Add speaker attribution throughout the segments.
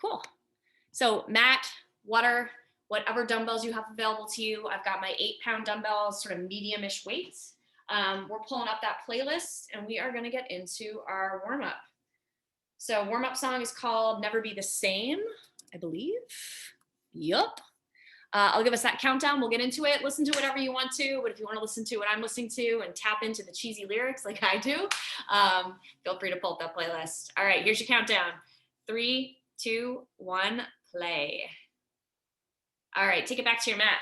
Speaker 1: Cool. So mat, water, whatever dumbbells you have available to you. I've got my 8-pound dumbbells, sort of medium-ish weights. We're pulling up that playlist and we are going to get into our warm-up. So warm-up song is called Never Be the Same, I believe. Yup. I'll give us that countdown. We'll get into it. Listen to whatever you want to, but if you want to listen to what I'm listening to and tap into the cheesy lyrics like I do, feel free to pull up that playlist. All right, here's your countdown. 3, 2, 1, play. All right, take it back to your mat.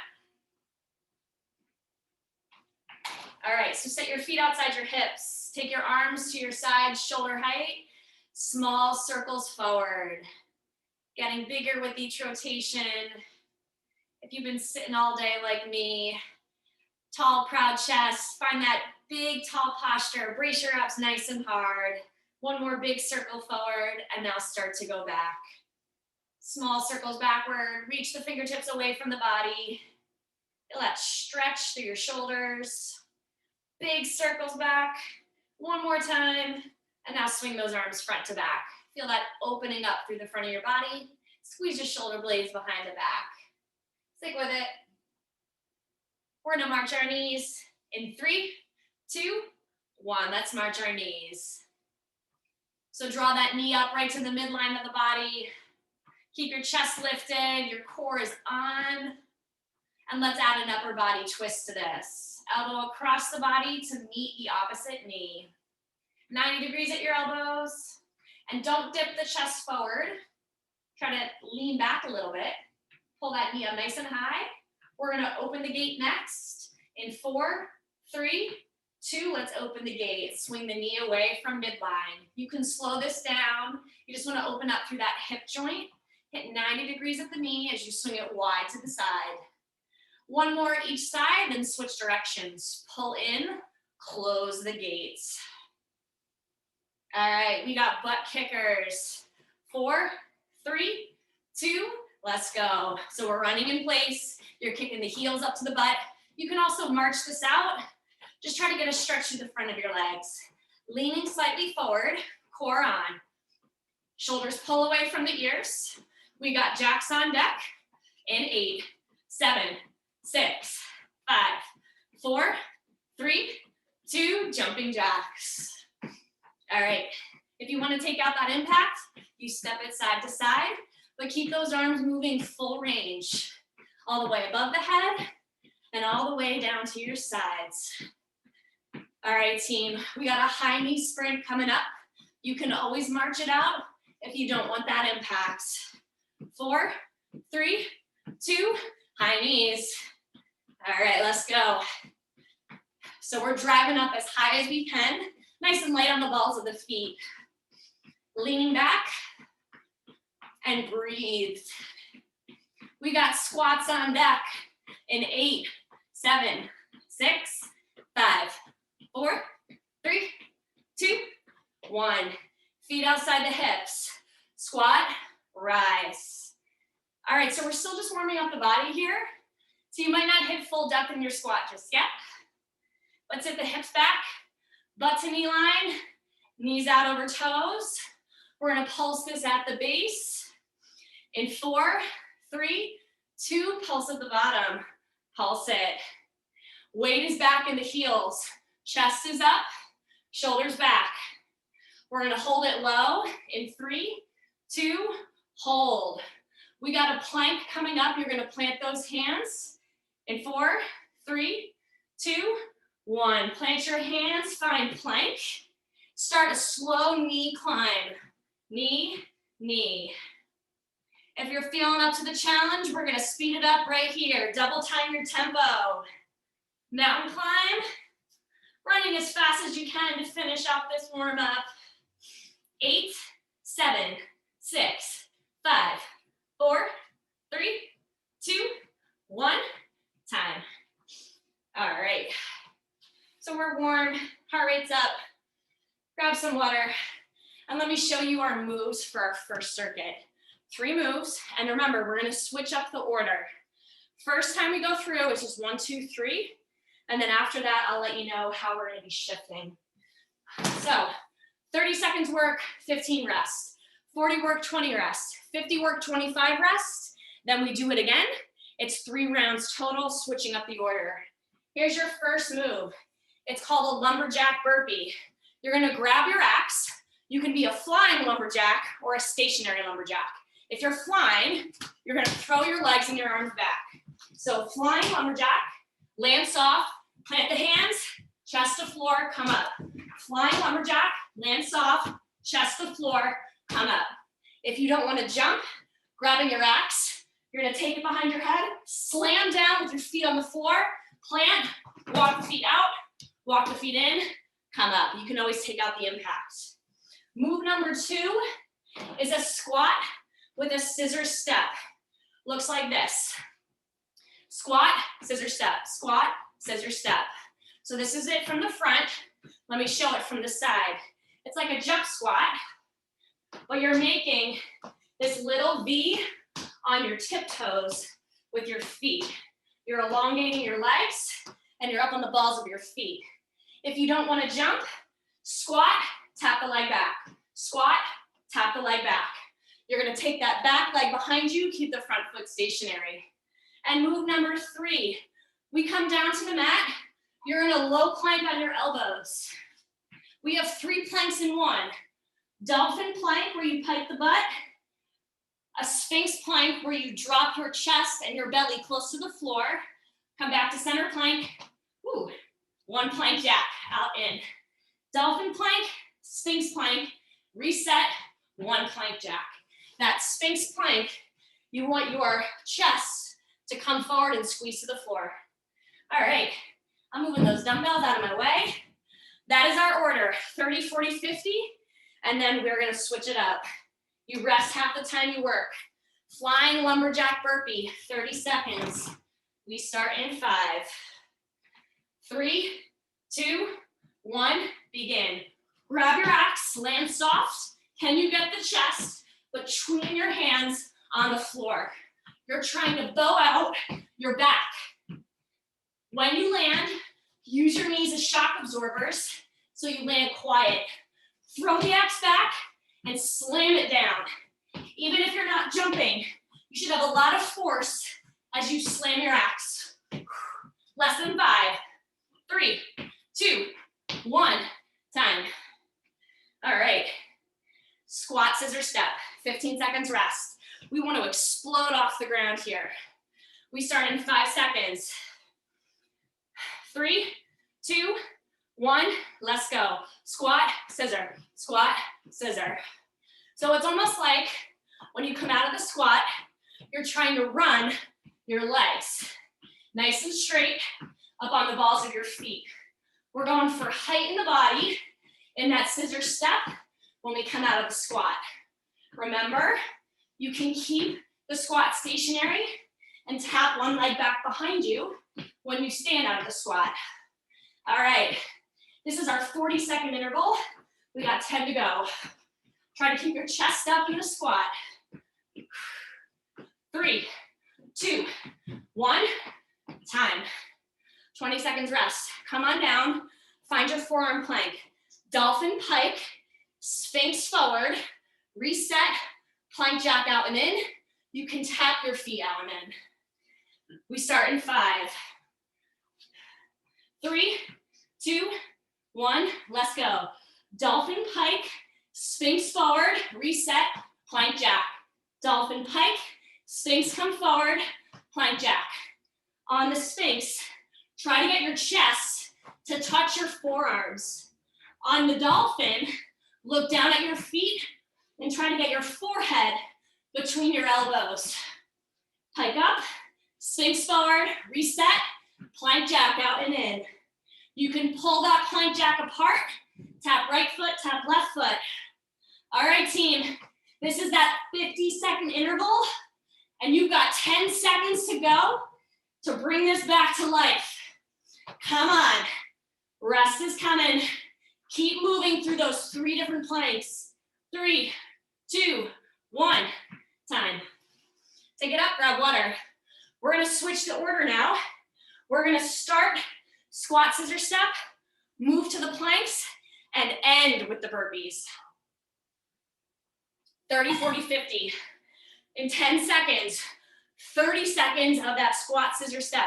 Speaker 1: All right, so set your feet outside your hips. Take your arms to your sides, shoulder height. Small circles forward. Getting bigger with each rotation. If you've been sitting all day like me, tall, proud chest, find that big, tall posture. Brace your abs nice and hard. One more big circle forward, and now start to go back. Small circles backward. Reach the fingertips away from the body. Feel that stretch through your shoulders. Big circles back. One more time, and now swing those arms front to back. Feel that opening up through the front of your body. Squeeze your shoulder blades behind the back. Stick with it. We're gonna march our knees in 3, 2, 1. Let's march our knees. So draw that knee up right to the midline of the body. Keep your chest lifted, your core is on. And let's add an upper body twist to this. Elbow across the body to meet the opposite knee. 90 degrees at your elbows. And don't dip the chest forward. Try to lean back a little bit. Pull that knee up nice and high. We're gonna open the gate next. In 4, 3, 2, let's open the gate. Swing the knee away from midline. You can slow this down. You just wanna open up through that hip joint. Hit 90 degrees at the knee as you swing it wide to the side. One more each side, then switch directions. Pull in, close the gates. All right, we got butt kickers. 4, 3, 2, let's go. So we're running in place. You're kicking the heels up to the butt. You can also march this out. Just try to get a stretch through the front of your legs. Leaning slightly forward, core on. Shoulders pull away from the ears. We got jacks on deck in 8, 7, 6, 5, 4, 3, 2, jumping jacks. All right, if you want to take out that impact, you step it side to side, but keep those arms moving full range, all the way above the head and all the way down to your sides. All right, team, we got a high knee sprint coming up. You can always march it out if you don't want that impact. 4, 3, 2, high knees. All right, let's go. So we're driving up as high as we can, nice and light on the balls of the feet. Leaning back and breathe. We got squats on deck in 8, 7, 6, 5, 4, 3, 2, 1. Feet outside the hips. Squat, rise. All right, so we're still just warming up the body here. So you might not hit full depth in your squat just yet. Let's hit the hips back, butt to knee line, knees out over toes. We're gonna pulse this at the base. In 4, 3, 2, pulse at the bottom. Pulse it. Weight is back in the heels. Chest is up, shoulders back. We're gonna hold it low in 3, 2, hold. We got a plank coming up. You're gonna plant those hands. In 4, 3, 2, 1. Plant your hands, find plank. Start a slow knee climb. Knee, knee. If you're feeling up to the challenge, we're gonna speed it up right here. Double time your tempo. Mountain climb. Running as fast as you can to finish off this warm up. 8, 7, 6, 5, 4, 3, 2, 1. Time. All right. So we're warm, heart rate's up. Grab some water, and let me show you our moves for our first circuit. 3 moves, and remember, we're gonna switch up the order. First time we go through, it's just 1, 2, 3, and then after that, I'll let you know how we're gonna be shifting. So, 30 seconds work, 15 rest. 40 work, 20 rest. 50 work, 25 rest. Then we do it again. It's 3 rounds total, switching up the order. Here's your first move. It's called a lumberjack burpee. You're gonna grab your axe. You can be a flying lumberjack or a stationary lumberjack. If you're flying, you're gonna throw your legs and your arms back. So flying lumberjack, land soft, plant the hands, chest to floor, come up. Flying lumberjack, land soft, chest to floor, come up. If you don't wanna jump, grabbing your axe, you're gonna take it behind your head, slam down with your feet on the floor, plant, walk the feet out, walk the feet in, come up. You can always take out the impact. Move number 2 is a squat with a scissor step. Looks like this. Squat, scissor step, squat, scissor step. So this is it from the front. Let me show it from the side. It's like a jump squat, but you're making this little V on your tiptoes with your feet. You're elongating your legs and you're up on the balls of your feet. If you don't want to jump, squat, tap the leg back. Squat, tap the leg back. You're going to take that back leg behind you, keep the front foot stationary. And move number 3, we come down to the mat. You're in a low plank on your elbows. We have 3 planks in one. Dolphin plank where you pike the butt. A sphinx plank where you drop your chest and your belly close to the floor. Come back to center plank. Ooh, 1 plank jack, out in. Dolphin plank, sphinx plank, reset, 1 plank jack. That sphinx plank, you want your chest to come forward and squeeze to the floor. All right, I'm moving those dumbbells out of my way. That is our order, 30, 40, 50, and then we're gonna switch it up. You rest half the time you work. Flying lumberjack burpee, 30 seconds. We start in 5, 3, 2, 1, begin. Grab your axe, land soft. Can you get the chest between your hands on the floor? You're trying to bow out your back. When you land, use your knees as shock absorbers so you land quiet. Throw the axe back and slam it down. Even if you're not jumping, you should have a lot of force as you slam your axe. Less than 5, 3, 2, 1, time. All right, squat, scissor step, 15 seconds rest. We want to explode off the ground here. We start in 5 seconds. 3, 2, 1, let's go. Squat, scissor, squat, scissor. So it's almost like when you come out of the squat, you're trying to run your legs. Nice and straight, up on the balls of your feet. We're going for height in the body in that scissor step when we come out of the squat. Remember, you can keep the squat stationary and tap 1 leg back behind you when you stand out of the squat. All right, this is our 40-second interval. We got 10 to go. Try to keep your chest up in the squat. 3, 2, 1, time. 20 seconds rest. Come on down, find your forearm plank. Dolphin pike, sphinx forward, reset, plank jack out and in. You can tap your feet out and in. We start in 5, 3, 2, 1, let's go. Dolphin pike, sphinx forward, reset, plank jack. Dolphin pike, sphinx come forward, plank jack. On the sphinx, try to get your chest to touch your forearms. On the dolphin, look down at your feet and try to get your forehead between your elbows. Pike up, sphinx forward, reset, plank jack out and in. You can pull that plank jack apart, tap right foot, tap left foot. All right, team, this is that 50-second interval, and you've got 10 seconds to go to bring this back to life. Come on, rest is coming. Keep moving through those 3 different planks. 3, 2, 1, time. Take it up, grab water. We're gonna switch the order now. We're gonna start squat, scissor step, move to the planks, and end with the burpees. 30, 40, 50. In 10 seconds, 30 seconds of that squat scissor step.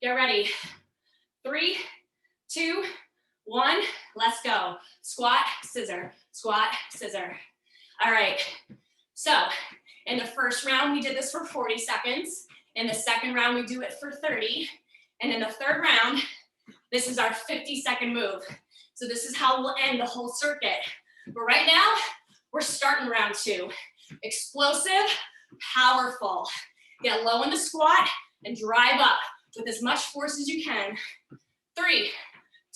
Speaker 1: Get ready. 3, 2, 1, let's go. Squat, scissor, squat, scissor. All right, so in the first round, we did this for 40 seconds. In the second round, we do it for 30. And in the third round, this is our 50-second move. So this is how we'll end the whole circuit. But right now, we're starting round 2. Explosive, powerful. Get low in the squat and drive up with as much force as you can. 3,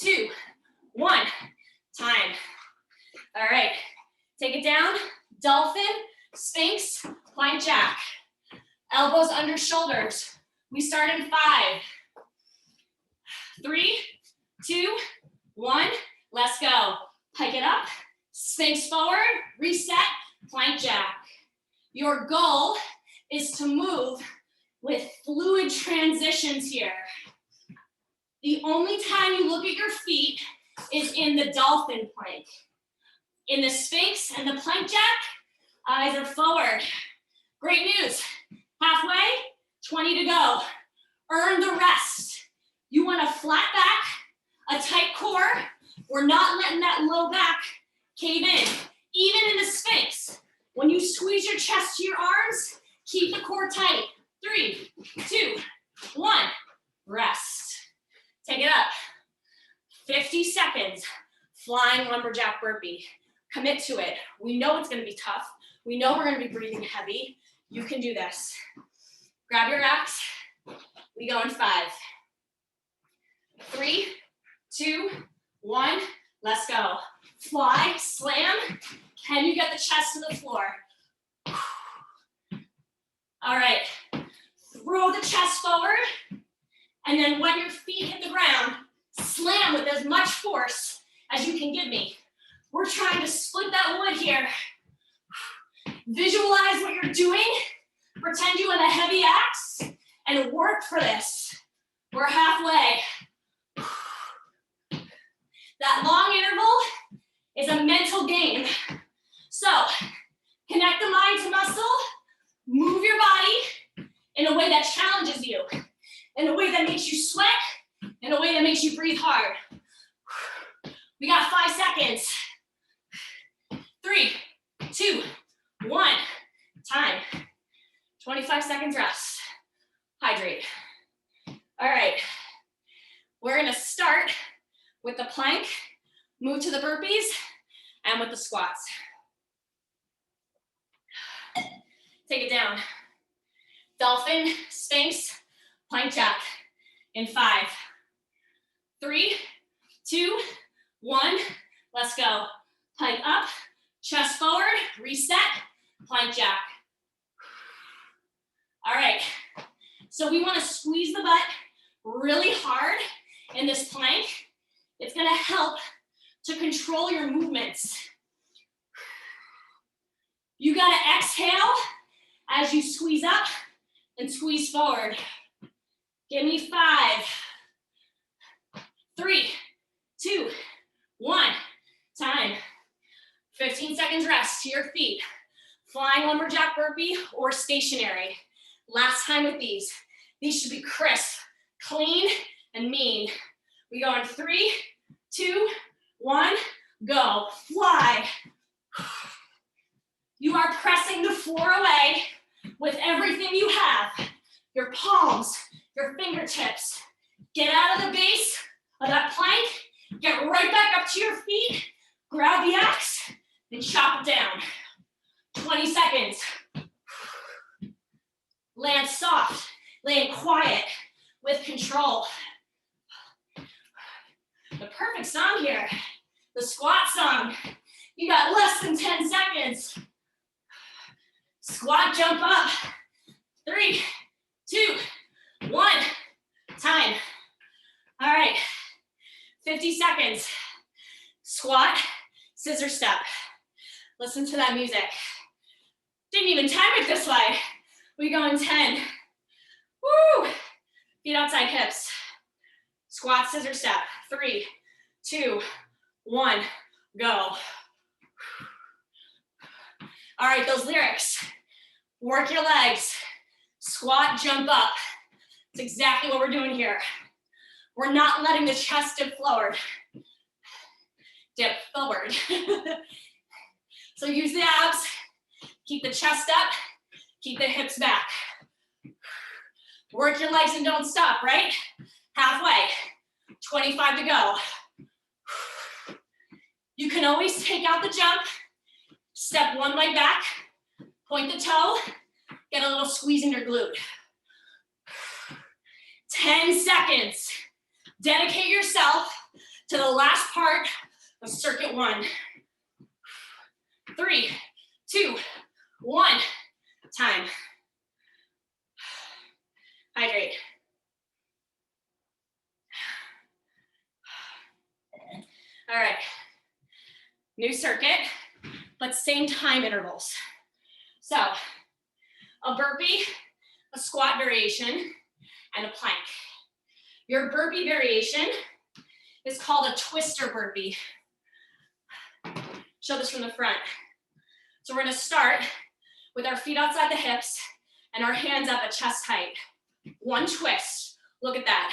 Speaker 1: 2, 1, time. All right, take it down. Dolphin, Sphinx, plank jack. Elbows under shoulders. We start in 5, 3, 2, 1, let's go. Pike it up, Sphinx forward, reset, plank jack. Your goal is to move with fluid transitions here. The only time you look at your feet is in the dolphin plank. In the Sphinx and the plank jack, eyes are forward. Great news. Halfway, 20 to go. Earn the rest. You want a flat back, a tight core. We're not letting that low back cave in. Even in the Sphinx, when you squeeze your chest to your arms, keep the core tight. 3, 2, 1, rest. Take it up. 50 seconds, flying lumberjack burpee. Commit to it. We know it's gonna be tough. We know we're gonna be breathing heavy. You can do this. Grab your racks. We go in 5, 3, 2, 1, let's go. Fly, slam. Can you get the chest to the floor? All right, throw the chest forward, and then when your feet hit the ground, slam with as much force as you can give me. We're trying to split that wood here. Visualize what you're doing. Pretend you have a heavy axe and work for this. We're halfway. That long interval is a mental game. So connect the mind to muscle, move your body in a way that challenges you, in a way that makes you sweat, in a way that makes you breathe hard. We got 5 seconds. 3, 2, 1, time. 25 seconds rest. Hydrate. All right, we're gonna start with the plank, move to the burpees, and with the squats. Take it down. Dolphin, Sphinx, plank jack in 5, 3, 2, 1, let's go. Plank up, chest forward, reset, plank jack. All right, so we wanna squeeze the butt really hard in this plank. It's gonna help to control your movements. You gotta exhale as you squeeze up and squeeze forward. Give me 5, 3, 2, 1, time. 15 seconds rest to your feet. Flying lumberjack burpee or stationary. Last time with these. These should be crisp, clean, and mean. We go in 3, 2, 1, go. Fly. You are pressing the floor away with everything you have. Your palms, your fingertips. Get out of the base of that plank. Get right back up to your feet. Grab the axe and chop it down. 20 seconds. Land soft, land quiet, with control. The perfect song here, the squat song. You got less than 10 seconds. Squat, jump up. 3, 2, 1, time. All right, 50 seconds. Squat, scissor step. Listen to that music. Didn't even time it this way. We go in 10. Woo! Feet outside hips. Squat, scissor step. 3, 2, 1, go. All right, those lyrics. Work your legs. Squat, jump up. That's exactly what we're doing here. We're not letting the chest dip forward. Dip forward. So use the abs. Keep the chest up. Keep the hips back. Work your legs and don't stop, right? Halfway. 25 to go. You can always take out the jump. Step one leg back. Point the toe. Get a little squeeze in your glute. 10 seconds. Dedicate yourself to the last part of circuit 1. 3, 2, 1. Time. Hydrate. All right. New circuit, but same time intervals. So, a burpee, a squat variation, and a plank. Your burpee variation is called a twister burpee. Show this from the front. So we're gonna start with our feet outside the hips and our hands up at chest height. One twist, look at that.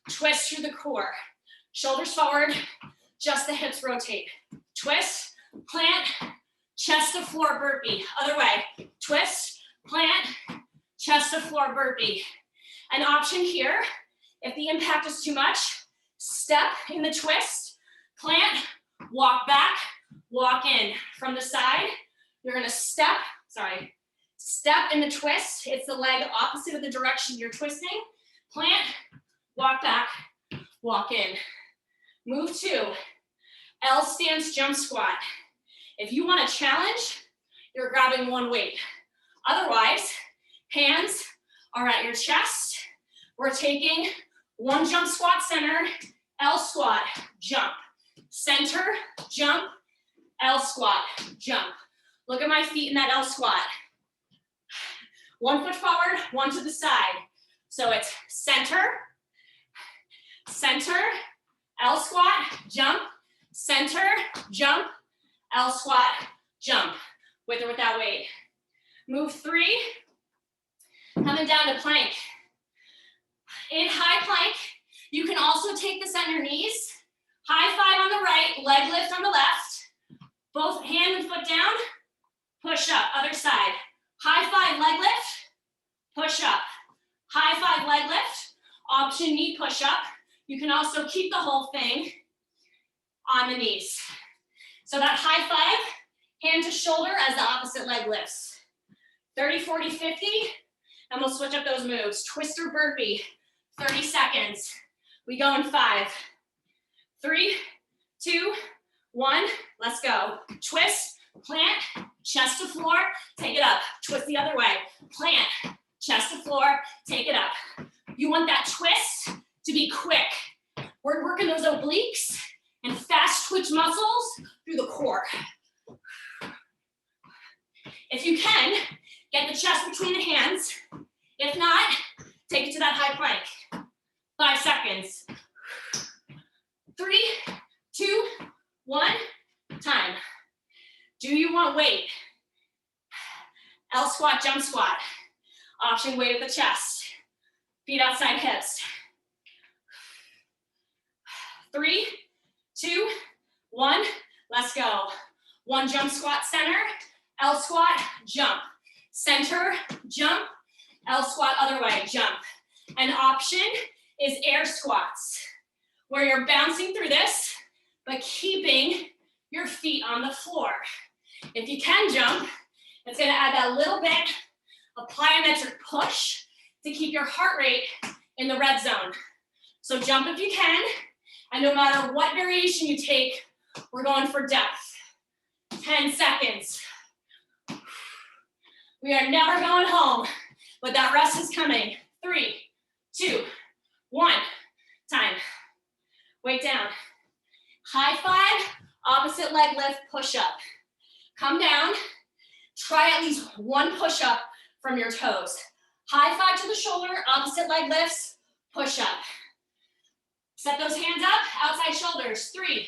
Speaker 1: Twist through the core. Shoulders forward, just the hips rotate. Twist, plant, chest to floor burpee. Other way, twist, plant, chest to floor burpee. An option here, if the impact is too much, step in the twist, plant, walk back, walk in. From the side, you're gonna step in the twist. It's the leg opposite of the direction you're twisting. Plant, walk back, walk in. Move to L stance jump squat. If you want a challenge, you're grabbing one weight. Otherwise, hands are at your chest. We're taking one jump squat center, L squat, jump. Center, jump, L squat, jump. Look at my feet in that L squat. One foot forward, one to the side. So it's center, center, L squat, jump, center, jump, L squat, jump, with or without weight. Move 3, coming down to plank. In high plank, you can also take this on your knees. High 5 on the right, leg lift on the left. Both hand and foot down, push up, other side. High 5 leg lift, push up. High 5 leg lift, option knee push up. You can also keep the whole thing on the knees. So that high 5, hand to shoulder as the opposite leg lifts. 30, 40, 50, and we'll switch up those moves. Twister burpee, 30 seconds. We go in 5, 3, 2, 1, let's go. Twist, plant, chest to floor, take it up. Twist the other way. Plant, chest to floor, take it up. You want that twist to be quick. We're working those obliques and fast twitch muscles through the core. If you can, get the chest between the hands. If not, take it to that high plank. 5 seconds. 3, 2, 1, time. Do you want weight? L squat, jump squat. Option weight at the chest. Feet outside hips. 3, 2, 1, let's go. One jump squat center, L squat, jump. Center, jump, L squat other way, jump. An option is air squats, where you're bouncing through this, but keeping your feet on the floor. If you can jump, it's gonna add that little bit of plyometric push to keep your heart rate in the red zone. So jump if you can, and no matter what variation you take, we're going for depth. 10 seconds. We are never going home, but that rest is coming. 3, 2, 1, time. Weight down. High 5, opposite leg lift, push up. Come down, try at least one push up from your toes. High 5 to the shoulder, opposite leg lifts, push up. Set those hands up, outside shoulders. 3,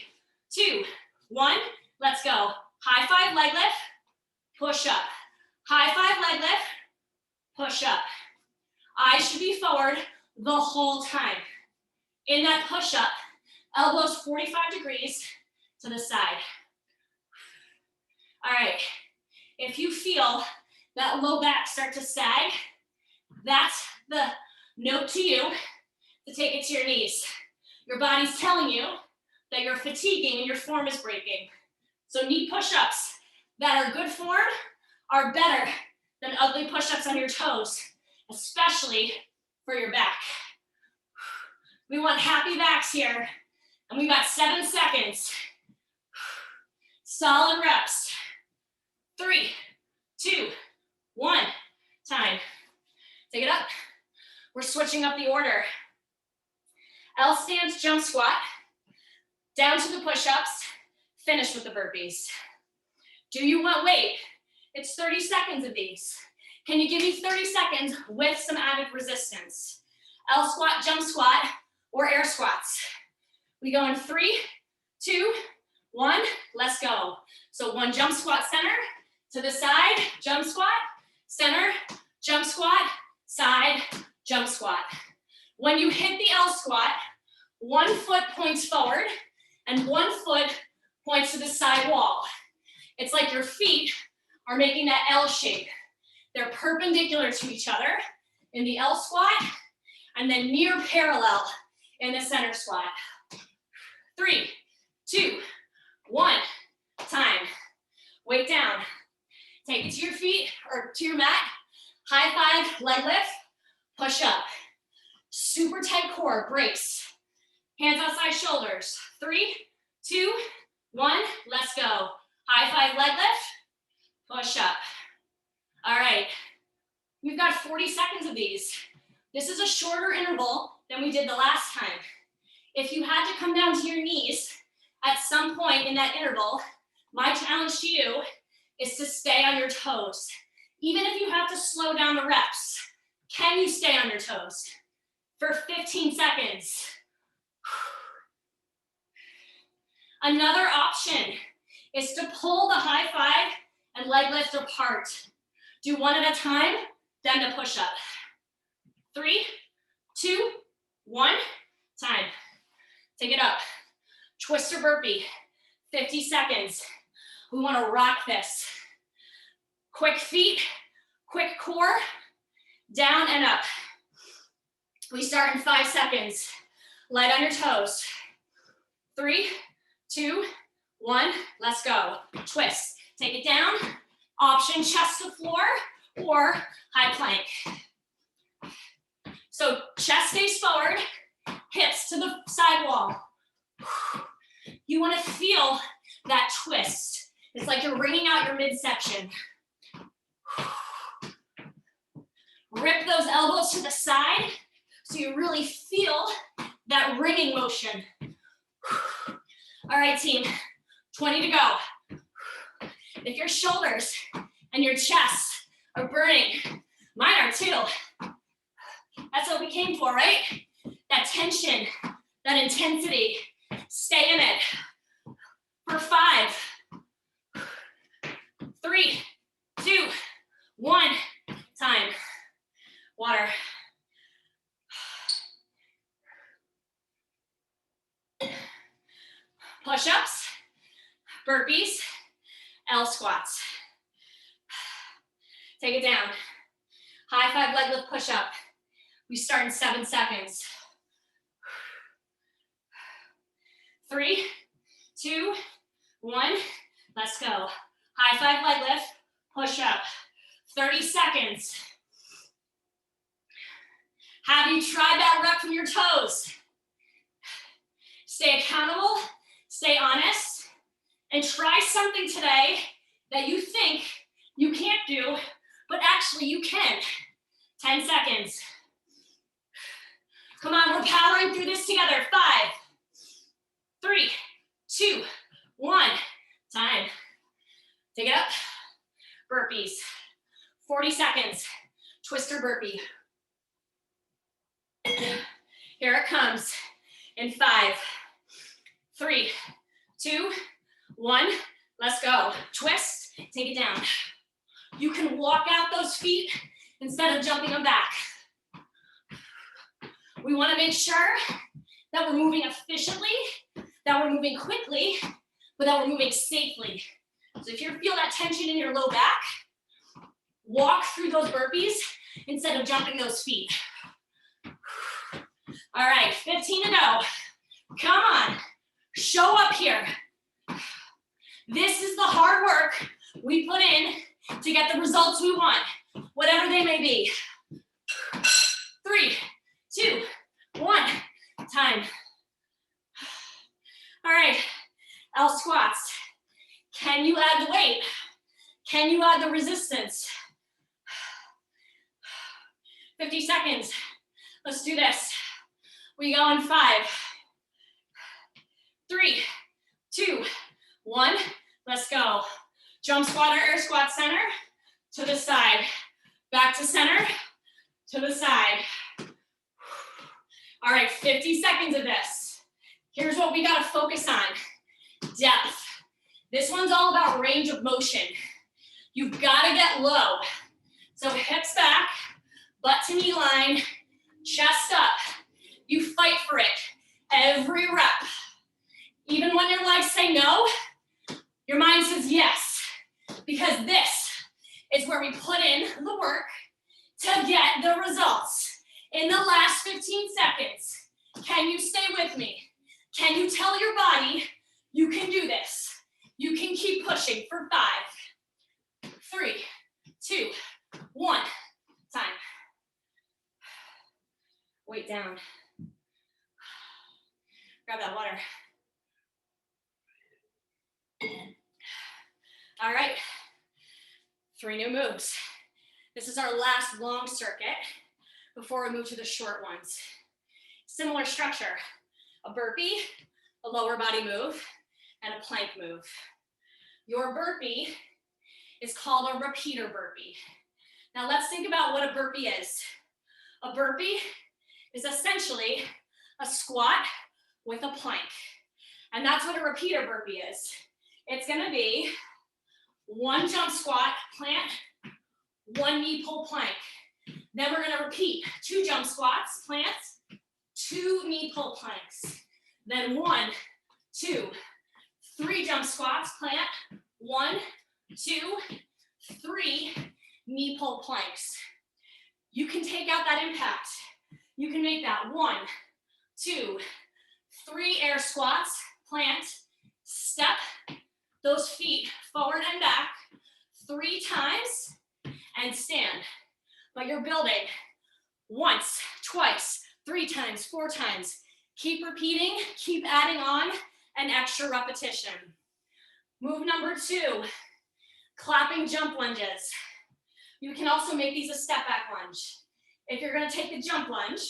Speaker 1: 2, 1, let's go. High 5 leg lift, push up. High five leg lift, push up. Eyes should be forward the whole time. In that push up, elbows 45 degrees to the side. All right, if you feel that low back start to sag, that's the note to you to take it to your knees. Your body's telling you that you're fatiguing and your form is breaking. So knee push-ups that are good form are better than ugly push-ups on your toes, especially for your back. We want happy backs here, and we've got 7 seconds. Solid reps. 3, 2, 1, time. Take it up. We're switching up the order. L stance jump squat, down to the push-ups, finish with the burpees. Do you want weight? It's 30 seconds of these. Can you give me 30 seconds with some added resistance? L squat, jump squat, or air squats. We go in 3, 2, 1, let's go. So 1 jump squat center, to the side, jump squat, center, jump squat, side, jump squat. When you hit the L squat, 1 foot points forward and 1 foot points to the side wall. It's like your feet are making that L shape. They're perpendicular to each other in the L squat and then near parallel in the center squat. 3, 2, 1, time. Weight down. Take it to your feet or to your mat. High five, leg lift, push up. Super tight core, brace. Hands outside shoulders. 3, 2, 1, let's go. High five, leg lift, push up. All right, we've got 40 seconds of these. This is a shorter interval than we did the last time. If you had to come down to your knees at some point in that interval, my challenge to you is to stay on your toes. Even if you have to slow down the reps, can you stay on your toes for 15 seconds? Another option is to pull the high five and leg lift apart. Do 1 at a time, then to push up. 3, 2, 1, time. Take it up. Twister burpee, 50 seconds. We want to rock this. Quick feet, quick core, down and up. We start in 5 seconds. Light on your toes. 3, 2, 1, let's go. Twist, take it down. Option chest to floor or high plank. So chest stays forward, hips to the side wall. You want to feel that twist. It's like you're wringing out your midsection. Rip those elbows to the side so you really feel that wringing motion. All right, team, 20 to go. If your shoulders and your chest are burning, mine are too. That's what we came for, right? That tension, that intensity. Stay in it. For 5, 3, 2, 1, time. Water. Push-ups, burpees, L squats. Take it down. High five leg lift push-up. We start in 7 seconds. 3, 2, 1, let's go. High five leg lift, push up. 30 seconds. Have you tried that rep from your toes? Stay accountable, stay honest, and try something today that you think you can't do, but actually you can. 10 seconds. Come on, we're powering through this together. 5, 3, 2, 1, time. Take it up. Burpees. 40 seconds. Twister burpee. Here it comes. In 5, 3, 2, 1. Let's go. Twist. Take it down. You can walk out those feet instead of jumping them back. We want to make sure that we're moving efficiently, that we're moving quickly, but that we're moving safely. So if you feel that tension in your low back, walk through those burpees instead of jumping those feet. All right, 15 to go. Come on, show up here. This is the hard work we put in to get the results we want, whatever they may be. 3, 2, 1, time. All right, L squats. Can you add the weight? Can you add the resistance? 50 seconds. Let's do this. We go in 5, 3, 2, 1. Let's go. Jump squat or air squat, center to the side. Back to center to the side. All right, 50 seconds of this. Here's what we gotta focus on. Depth. This one's all about range of motion. You've gotta get low. So hips back, butt to knee line, chest up. You fight for it every rep. Even when your legs say no, your mind says yes. Because this is where we put in the work to get the results. In the last 15 seconds, can you stay with me? Can you tell your body you can do this? You can keep pushing for 5, 3, 2, 1, time. Weight down. Grab that water. All right, 3 new moves. This is our last long circuit before we move to the short ones. Similar structure, a burpee, a lower body move, and a plank move. Your burpee is called a repeater burpee. Now let's think about what a burpee is. A burpee is essentially a squat with a plank. And that's what a repeater burpee is. It's gonna be 1 jump squat, plant, 1 knee pull plank. Then we're gonna repeat 2 jump squats, plants, 2 knee pull planks. Then 1, 2, 3 jump squats, plant, 1, 2, 3 knee pull planks. You can take out that impact. You can make that 1, 2, 3 air squats, plant, step those feet forward and back 3 times and stand. But you're building once, twice, 3 times, 4 times. Keep repeating, keep adding on an extra repetition. Move number 2, clapping jump lunges. You can also make these a step back lunge. If you're gonna take the jump lunge,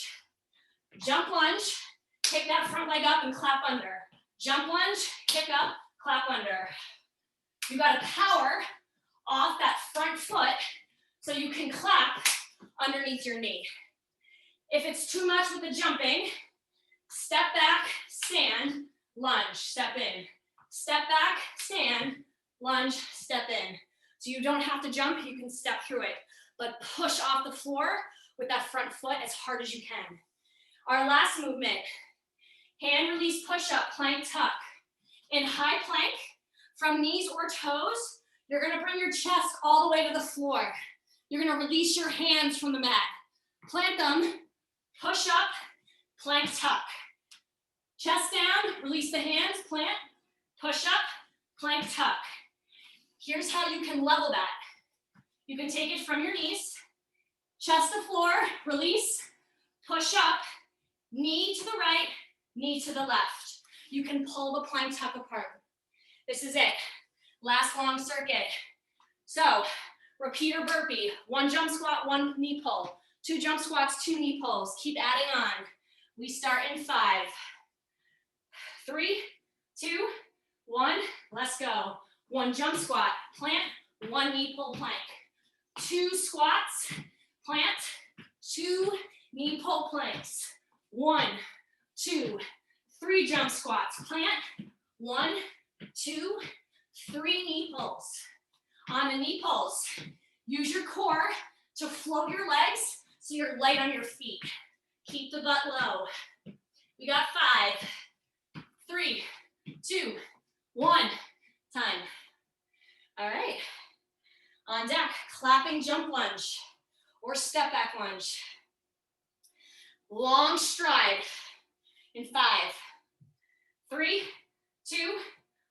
Speaker 1: kick that front leg up and clap under. Jump lunge, kick up, clap under. You gotta power off that front foot so you can clap underneath your knee. If it's too much with the jumping, step back, stand, lunge, step in. Step back, stand, lunge, step in. So you don't have to jump, you can step through it, but push off the floor with that front foot as hard as you can. Our last movement, hand release push-up, plank tuck. In high plank, from knees or toes, you're gonna bring your chest all the way to the floor. You're gonna release your hands from the mat. Plant them, push up, plank tuck. Chest down, release the hands, plant, push up, plank tuck. Here's how you can level that. You can take it from your knees, chest to floor, release, push up, knee to the right, knee to the left. You can pull the plank tuck apart. This is it. Last long circuit. So, repeater burpee, 1 jump squat, 1 knee pull, 2 jump squats, 2 knee pulls. Keep adding on. We start in 5, 3, 2, 1, let's go. 1 jump squat, plant, 1 knee pull plank. 2 squats, plant, 2 knee pull planks. 1, 2, 3 jump squats, plant, 1, 2, 3 knee pulls. On the knee pulls, Use your core to float your legs so you're light on your feet. Keep the butt low. We got 5, 3, 2, 1. Time. All right. On deck, clapping jump lunge or step back lunge. Long stride in 5, 3, 2,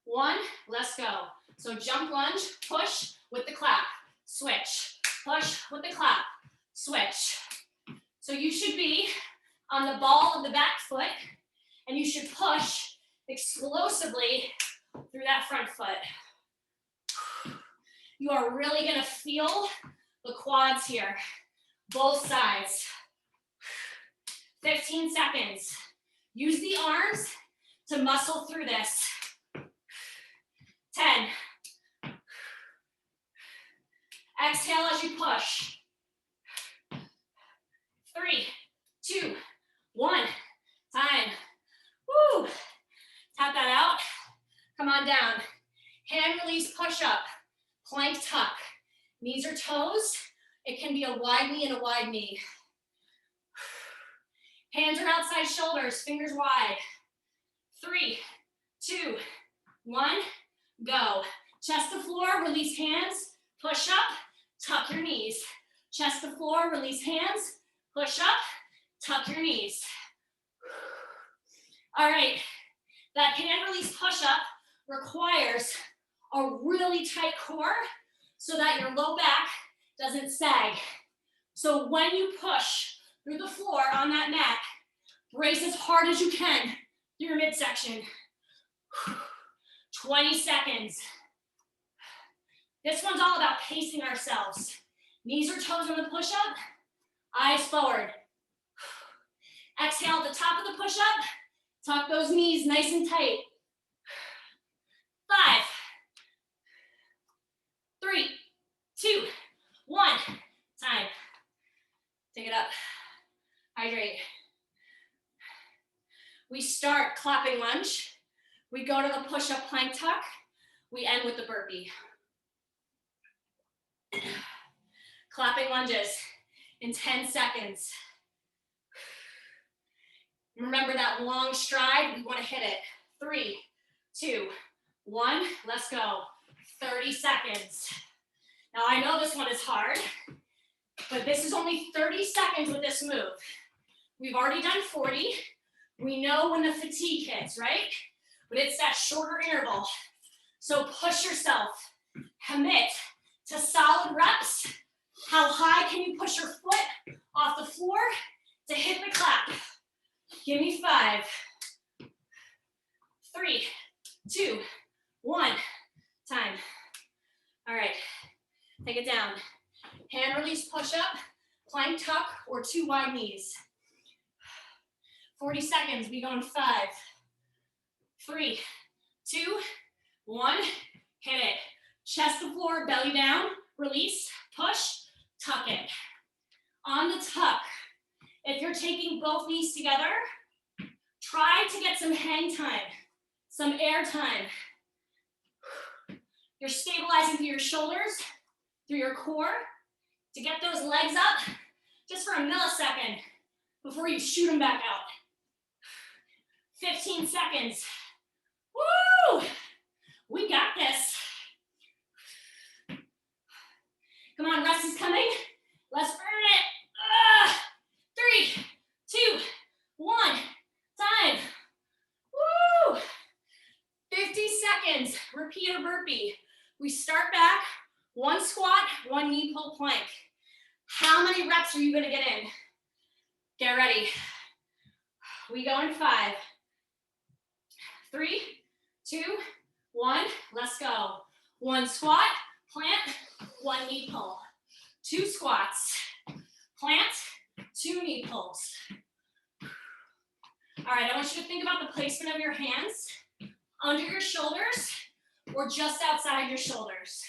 Speaker 1: 1. Let's go. So jump lunge, push with the clap, switch, push with the clap, switch. So you should be on the ball of the back foot and you should push explosively through that front foot. You are really gonna feel the quads here, both sides. 15 seconds. Use the arms to muscle through this. 10. Exhale as you push. 3, 2, 1. Time. Woo. Tap that out. Come on down. Hand release push up. Plank tuck. Knees or toes. It can be a wide knee and a wide knee. Hands are outside shoulders, fingers wide. 3, 2, 1, go. Chest to floor, release hands, push up, tuck your knees. Chest to floor, release hands, push up, tuck your knees. All right, that hand release push up requires a really tight core so that your low back doesn't sag. So when you push through the floor on that mat, brace as hard as you can through your midsection. 20 seconds. This one's all about pacing ourselves. Knees or toes on the push-up, eyes forward. Exhale at the top of the push-up, tuck those knees nice and tight. 5, 3, 2, 1. Time. Take it up. Hydrate. We start clapping lunge. We go to the push-up plank tuck. We end with the burpee. Clapping lunges in 10 seconds. Remember that long stride, we want to hit it. 3, 2, 1, let's go. 30 seconds. Now I know this one is hard, but this is only 30 seconds with this move. We've already done 40. We know when the fatigue hits, right? But it's that shorter interval. So push yourself, commit to solid reps. How high can you push your foot off the floor to hit the clap? Give me 5, 3, 2, 1. Time. All right, take it down. Hand release push up, plank tuck, or 2 wide knees. 40 seconds, we go in 5, 3, 2, 1, hit it. Chest to floor, belly down, release, push, tuck it. On the tuck, if you're taking both knees together, try to get some hang time, some air time. You're stabilizing through your shoulders, through your core, to get those legs up just for a millisecond before you shoot them back out. 15 seconds. Woo! We got this. Come on, rest is coming. Let's earn it. 3, 2, 1. Time. Woo! 50 seconds. Repeat a burpee. We start back. 1 squat, 1 knee pull plank. How many reps are you going to get in? Get ready. We go in 5, 3, 2, 1. Let's go. 1 squat, plant, 1 knee pull. 2 squats, plant, 2 knee pulls. All right, I want you to think about the placement of your hands under your shoulders or just outside your shoulders.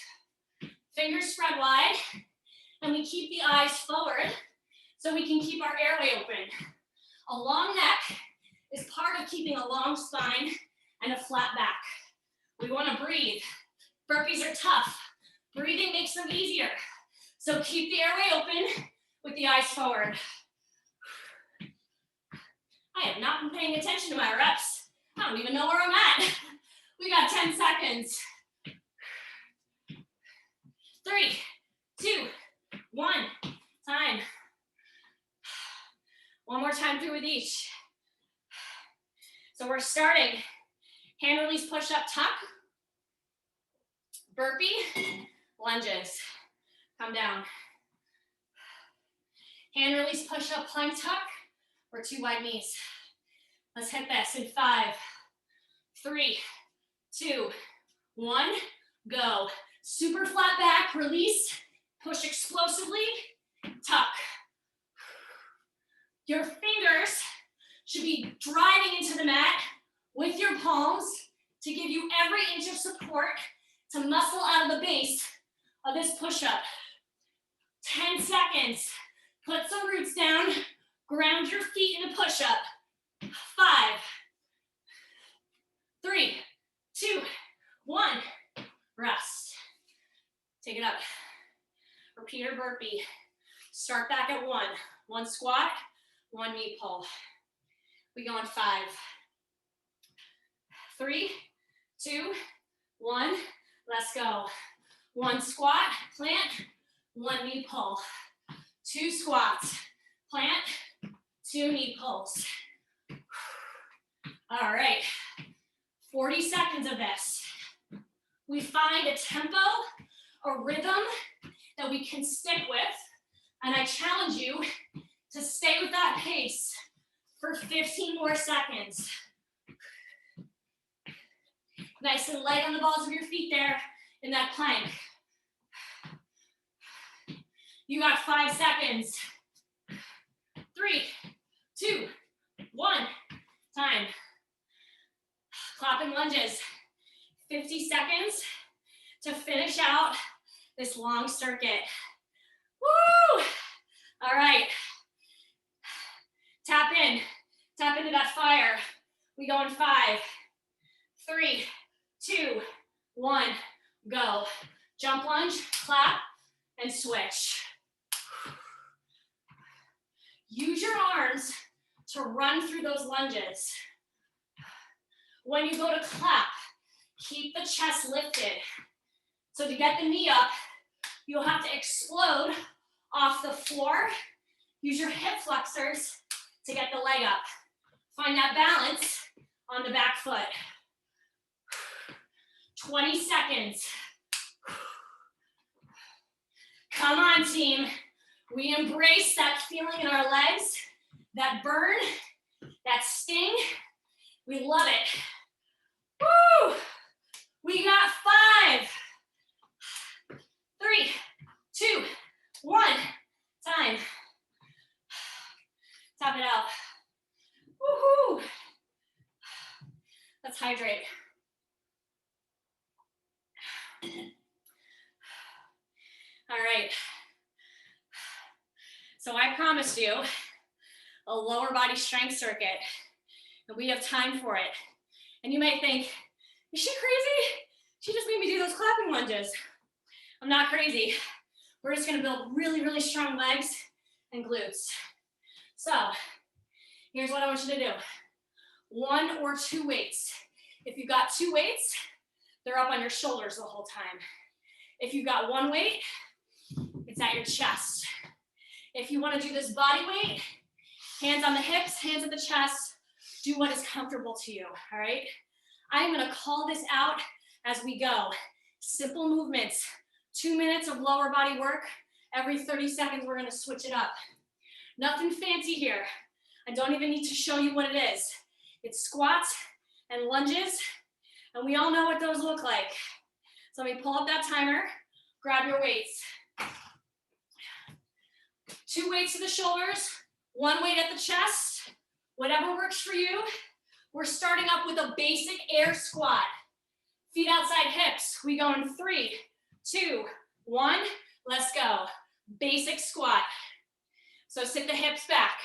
Speaker 1: Fingers spread wide, and we keep the eyes forward so we can keep our airway open. A long neck is part of keeping a long spine and a flat back. We want to breathe. Burpees are tough. Breathing makes them easier. So keep the airway open with the eyes forward. I have not been paying attention to my reps. I don't even know where I'm at. We got 10 seconds. 3, 2, 1, time. One more time through with each. So we're starting. Hand release push-up tuck. Burpee, lunges. Come down. Hand release push-up plank tuck or 2 wide knees. Let's hit this in 5, 3, 2, 1, go. Super flat back, release, push explosively, tuck. Your fingers should be driving into the mat with your palms to give you every inch of support to muscle out of the base of this push-up. 10 seconds. Put some roots down, ground your feet in a push-up. 5, 3, 2, 1, rest. Take it up. Repeat your burpee. Start back at 1. 1 squat, 1 knee pull. We go in 5, 3, 2, 1, let's go. 1 squat, plant, 1 knee pull. 2 squats, plant, 2 knee pulls. All right, 40 seconds of this. We find a tempo, a rhythm that we can stick with, and I challenge you to stay with that pace for 15 more seconds. Nice and light on the balls of your feet there in that plank. You got 5 seconds. 3, 2, 1, time. Clapping lunges. 50 seconds to finish out this long circuit. Woo! All right. Tap into that fire. We go in 5, 3, 2, 1, go. Jump lunge, clap, and switch. Use your arms to run through those lunges. When you go to clap, keep the chest lifted. So to get the knee up, you'll have to explode off the floor. Use your hip flexors to get the leg up. Find that balance on the back foot. 20 seconds. Come on, team. We embrace that feeling in our legs, that burn, that sting. We love it. Woo! We got 5, 3, 2, 1, time. Tap it out. Woohoo! Let's hydrate. All right. So I promised you a lower body strength circuit, and we have time for it. And you might think, is she crazy? She just made me do those clapping lunges. I'm not crazy. We're just gonna build really, really strong legs and glutes. So here's what I want you to do. 1 or 2 weights. If you've got 2 weights, they're up on your shoulders the whole time. If you've got 1 weight, it's at your chest. If you want to do this body weight, hands on the hips, hands at the chest, do what is comfortable to you, all right? I'm going to call this out as we go. Simple movements, 2 minutes of lower body work. Every 30 seconds, we're going to switch it up. Nothing fancy here. I don't even need to show you what it is. It's squats and lunges, and we all know what those look like. So let me pull up that timer, grab your weights. 2 weights to the shoulders, 1 weight at the chest, whatever works for you. We're starting up with a basic air squat. Feet outside hips. We go in 3, 2, 1, let's go. Basic squat. So sit the hips back,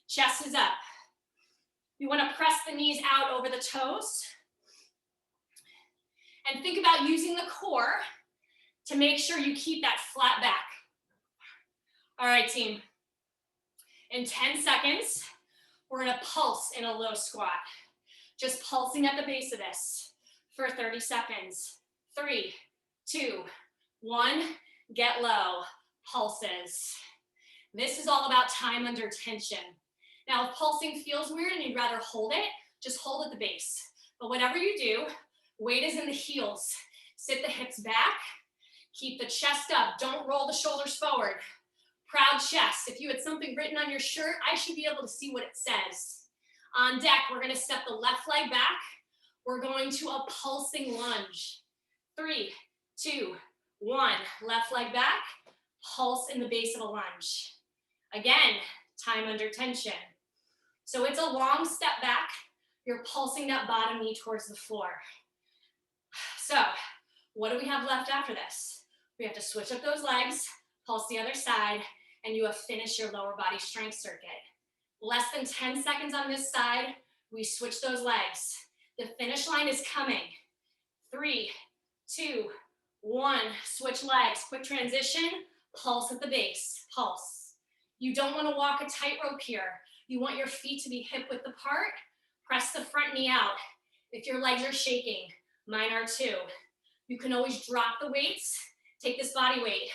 Speaker 1: chest is up. You want to press the knees out over the toes. And think about using the core to make sure you keep that flat back. All right, team. In 10 seconds, we're gonna pulse in a low squat. Just pulsing at the base of this for 30 seconds. 3, 2, 1, get low, pulses. This is all about time under tension. Now, if pulsing feels weird and you'd rather hold it, just hold at the base. But whatever you do, weight is in the heels. Sit the hips back, keep the chest up, don't roll the shoulders forward. Proud chest. If you had something written on your shirt, I should be able to see what it says. On deck, we're gonna step the left leg back. We're going to a pulsing lunge. 3, 2, 1, left leg back, pulse in the base of a lunge. Again, time under tension. So it's a long step back. You're pulsing that bottom knee towards the floor. So what do we have left after this? We have to switch up those legs, pulse the other side, and you have finished your lower body strength circuit. Less than 10 seconds on this side, we switch those legs. The finish line is coming. 3, 2, 1, switch legs, quick transition, pulse at the base, pulse. You don't want to walk a tightrope here. You want your feet to be hip width apart, press the front knee out. If your legs are shaking, mine are too. You can always drop the weights, take this body weight.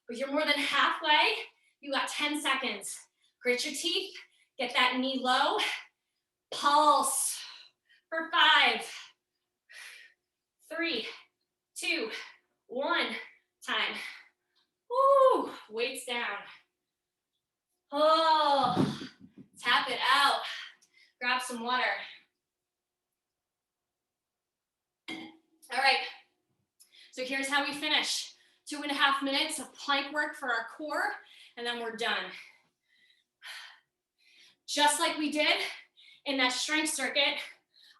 Speaker 1: But you're more than halfway, you got 10 seconds. Grit your teeth, get that knee low, pulse for 5, 3, 2, 1, time. Woo, weights down. Oh, tap it out. Grab some water. All right, so here's how we finish. 2.5 minutes of plank work for our core, and then we're done. Just like we did in that strength circuit,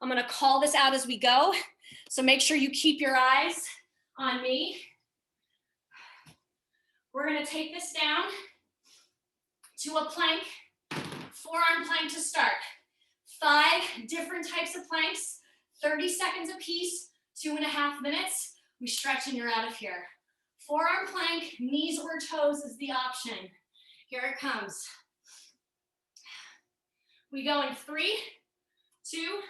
Speaker 1: I'm gonna call this out as we go. So make sure you keep your eyes on me. We're gonna take this down to a plank, forearm plank to start. 5 different types of planks, 30 seconds a piece, 2.5 minutes. We stretch and you're out of here. Forearm plank, knees or toes is the option. Here it comes. We go in 3, 2,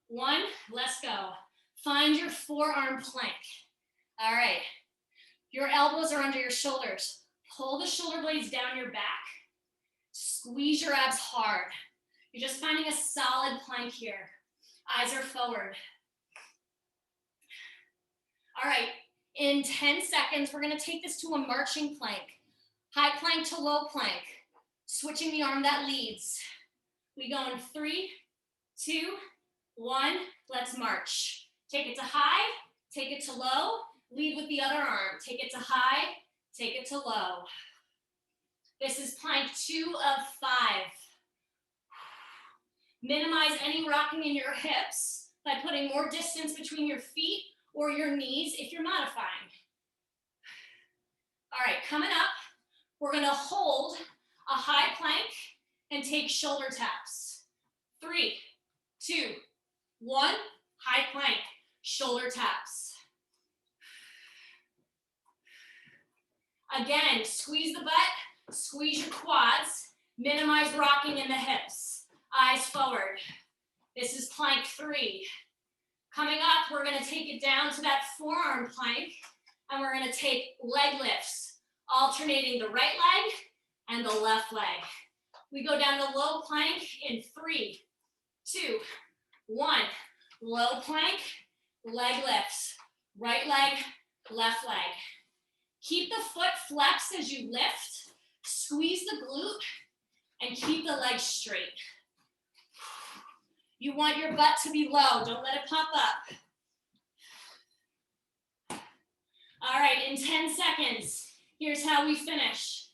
Speaker 1: 1, let's go. Find your forearm plank. All right, your elbows are under your shoulders. Pull the shoulder blades down your back. Squeeze your abs hard. You're just finding a solid plank here. Eyes are forward. All right, in 10 seconds, we're gonna take this to a marching plank. High plank to low plank. Switching the arm that leads. We go in 3, 2, 1, let's march. Take it to high, take it to low, lead with the other arm. Take it to high, take it to low. This is plank 2 of 5. Minimize any rocking in your hips by putting more distance between your feet or your knees if you're modifying. All right, coming up, we're gonna hold a high plank and take shoulder taps. 3, 2, 1, high plank, shoulder taps. Again, squeeze the butt, squeeze your quads, minimize rocking in the hips. Eyes forward. This is plank 3. Coming up, we're gonna take it down to that forearm plank, and we're gonna take leg lifts, alternating the right leg and the left leg. We go down to low plank in 3, 2, 1. Low plank, leg lifts, right leg, left leg. Keep the foot flexed as you lift, squeeze the glute, and keep the legs straight. You want your butt to be low, don't let it pop up. All right, in 10 seconds, here's how we finish.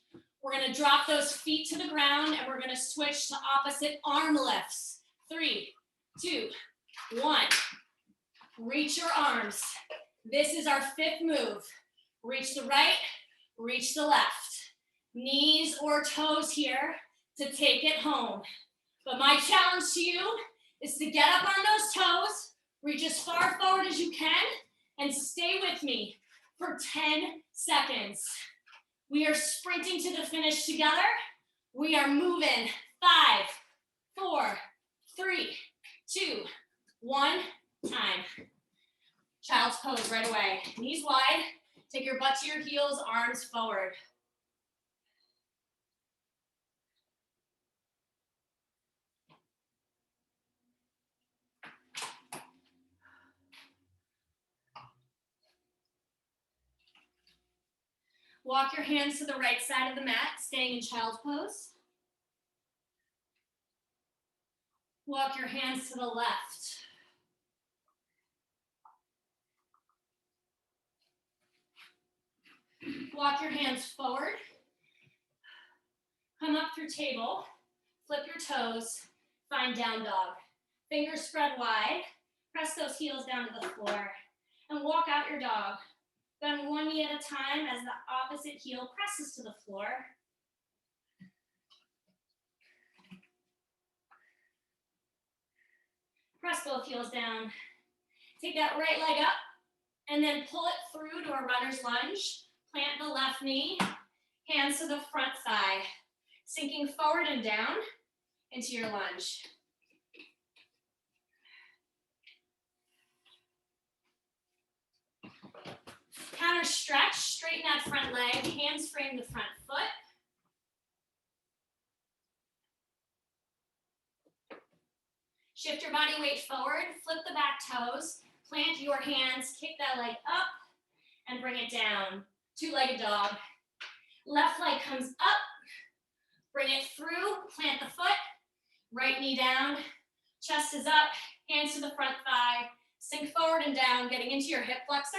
Speaker 1: We're gonna drop those feet to the ground and we're gonna switch to opposite arm lifts. 3, 2, 1. Reach your arms. This is our 5th move. Reach the right, reach the left. Knees or toes here to take it home. But my challenge to you is to get up on those toes, reach as far forward as you can, and stay with me for 10 seconds. We are sprinting to the finish together. We are moving. 5, 4, 3, 2, 1, time. Child's pose right away. Knees wide. Take your butt to your heels, arms forward. Walk your hands to the right side of the mat, staying in child's pose. Walk your hands to the left. Walk your hands forward. Come up through table. Flip your toes. Find down dog. Fingers spread wide. Press those heels down to the floor. And walk out your dog. Bend one knee at a time as the opposite heel presses to the floor. Press both heels down. Take that right leg up and then pull it through to a runner's lunge. Plant the left knee, hands to the front thigh, sinking forward and down into your lunge. Counter stretch, straighten that front leg, hands frame the front foot. Shift your body weight forward, flip the back toes, plant your hands, kick that leg up, and bring it down. Two-legged dog. Left leg comes up, bring it through, plant the foot, right knee down, chest is up, hands to the front thigh, sink forward and down, getting into your hip flexor.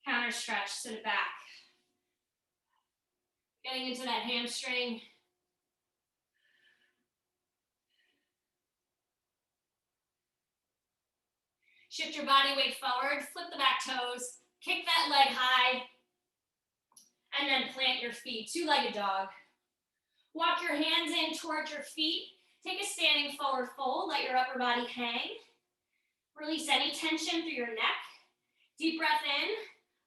Speaker 1: Counter stretch, sit it back. Getting into that hamstring. Shift your body weight forward, flip the back toes, kick that leg high, and then plant your feet, two-legged dog. Walk your hands in towards your feet. Take a standing forward fold, let your upper body hang. Release any tension through your neck. Deep breath in.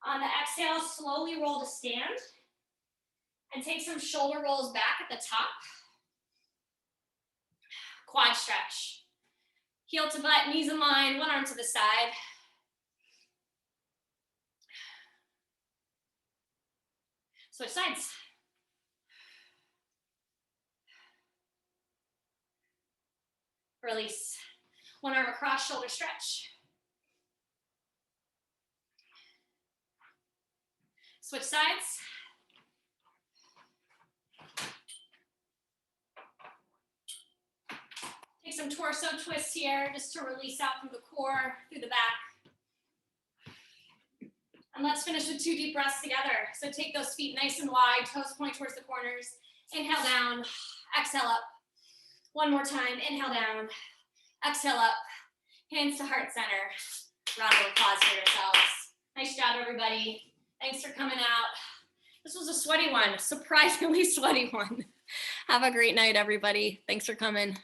Speaker 1: On the exhale, slowly roll to stand. And take some shoulder rolls back at the top. Quad stretch. Heel to butt, knees in line, one arm to the side. Switch sides. Release. One arm across, shoulder stretch. Switch sides. Take some torso twists here just to release out through the core, through the back. And let's finish with 2 deep breaths together. So take those feet nice and wide, toes point towards the corners. Inhale down, exhale up. One more time, inhale down, exhale up. Hands to heart center. Round of applause for yourselves. Nice job, everybody. Thanks for coming out. This was a sweaty one, surprisingly sweaty one. Have a great night, everybody. Thanks for coming.